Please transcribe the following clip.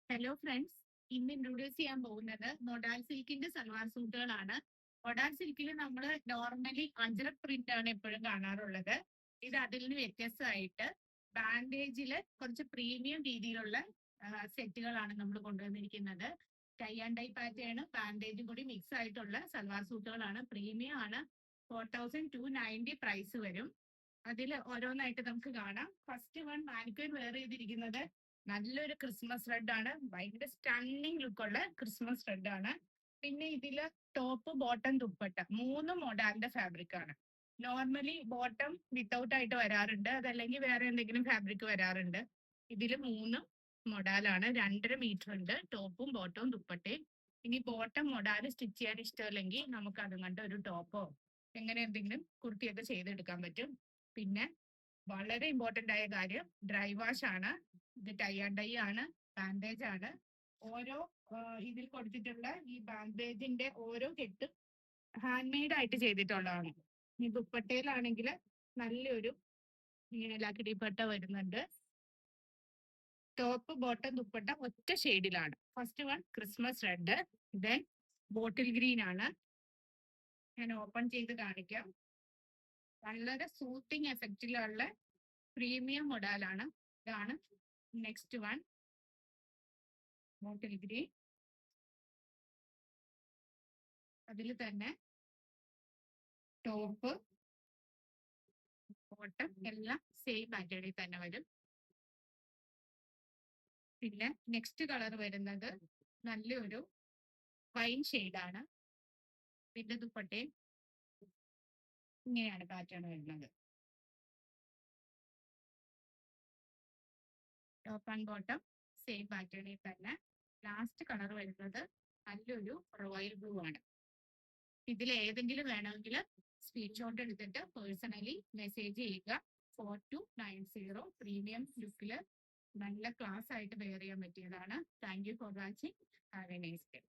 Hello friends, ഇന്ന് introduce ചെയ്യാൻ പോകുന്നത് മൊഡാൽ സിൽക്കിന്റെ സൽവാർ സൂട്ടുകളാണ്. മൊഡാൽ സിൽക്കിൽ നമ്മൾ നോർമലി അജ്രക് പ്രിന്റ് ആണ് എപ്പോഴും കാണാറുള്ളത്. ഇത് അതിൽ നിന്ന് വ്യത്യസ്തമായിട്ട് ബാൻഡേജില് കുറച്ച് പ്രീമിയം രീതിയിലുള്ള സെറ്റുകളാണ് നമ്മൾ കൊണ്ടുവന്നിരിക്കുന്നത്. ടൈ ആൻഡ് ഡൈ പാറ്റേൺ ബാൻഡേജും കൂടി മിക്സ് ആയിട്ടുള്ള സൽവാർ സൂട്ടുകളാണ്. പ്രീമിയം ആണ്. 4290 പ്രൈസ് വരും. അതിൽ ഓരോന്നായിട്ട് നമുക്ക് കാണാം. ഫസ്റ്റ് വൺ മാനിക്വർ വെയർ ചെയ്തിരിക്കുന്നത് നല്ലൊരു ക്രിസ്മസ് റെഡ് ആണ്. ഭയങ്കര സ്റ്റണ്ണിങ് ലുക്കുള്ള ക്രിസ്മസ് റെഡ് ആണ്. പിന്നെ ഇതില് ടോപ്പ് ബോട്ടം ദുപ്പട്ട മൂന്ന് മൊഡാലിന്റെ ഫാബ്രിക് ആണ്. നോർമലി ബോട്ടം വിത്തൗട്ട് ആയിട്ട് വരാറുണ്ട്, അതല്ലെങ്കിൽ വേറെ എന്തെങ്കിലും ഫാബ്രിക് വരാറുണ്ട്. ഇതില് മൂന്ന് മൊഡാലാണ്. 2.5 മീറ്റർ ഉണ്ട് ടോപ്പും ബോട്ടവും ദുപ്പട്ടയും. ഇനി ബോട്ടം മൊഡാല് സ്റ്റിച്ച് ചെയ്യാൻ ഇഷ്ടമല്ലെങ്കിൽ നമുക്ക് അതും കണ്ട് ഒരു ടോപ്പോ എങ്ങനെ എന്തെങ്കിലും കുർത്തിയൊക്കെ ചെയ്തെടുക്കാൻ പറ്റും. പിന്നെ വളരെ ഇമ്പോർട്ടന്റ് ആയ കാര്യം ഡ്രൈ വാഷ് ആണ്. ഇത് ടൈ ആൻഡ് ഡൈ ആണ്, ബാൻഡേജ് ആണ്. ഓരോ ഇതിൽ കൊടുത്തിട്ടുള്ള ഈ ബാൻഡേജിന്റെ ഓരോ കെട്ടും ഹാൻഡ് മെയ്ഡ് ആയിട്ട് ചെയ്തിട്ടുള്ളതാണ്. ഈ ദുപ്പട്ടയിലാണെങ്കിൽ നല്ലൊരു ഇങ്ങനെ ലക്കിടിപ്പട്ട വരുന്നുണ്ട്. ടോപ്പ് ബോട്ടം ദുപ്പട്ട ഒറ്റ ഷെയ്ഡിലാണ്. First one Christmas red, then bottle green ആണ്. ഞാൻ ഓപ്പൺ ചെയ്ത് കാണിക്കാം. വളരെ സൂത്തിങ് എഫക്റ്റിലുള്ള പ്രീമിയം മൊഡാലാണ്. ഇതാണ് നെക്സ്റ്റ് വൺ, ബോട്ടിൽ ഗ്രീൻ. അതിൽ തന്നെ ടോപ്പ് ബോട്ടം എല്ലാം സെയിം പാറ്റേണിൽ തന്നെ വരും. പിന്നെ നെക്സ്റ്റ് കളർ വരുന്നത് നല്ലൊരു വൈൻ ഷെയ്ഡാണ്. പിന്നെ ദുപ്പട്ടയും ഇങ്ങനെയാണ് പാറ്റേൺ വരുന്നത്. ടോപ്പ് ആൻഡ് ബോട്ടം സെയിം പാറ്റേണിൽ തന്നെ. ലാസ്റ്റ് കളർ വരുന്നത് നല്ലൊരു റോയൽ ബ്ലൂ ആണ്. ഇതിൽ ഏതെങ്കിലും വേണമെങ്കിൽ സ്ക്രീൻഷോട്ട് എടുത്തിട്ട് പേഴ്സണലി മെസ്സേജ് ചെയ്യുക. 4290 പ്രീമിയം ലുക്കിൽ നല്ല ക്ലാസ് ആയിട്ട് വെയർ ചെയ്യാൻ പറ്റിയതാണ്. Thank you for watching. Have A nice day.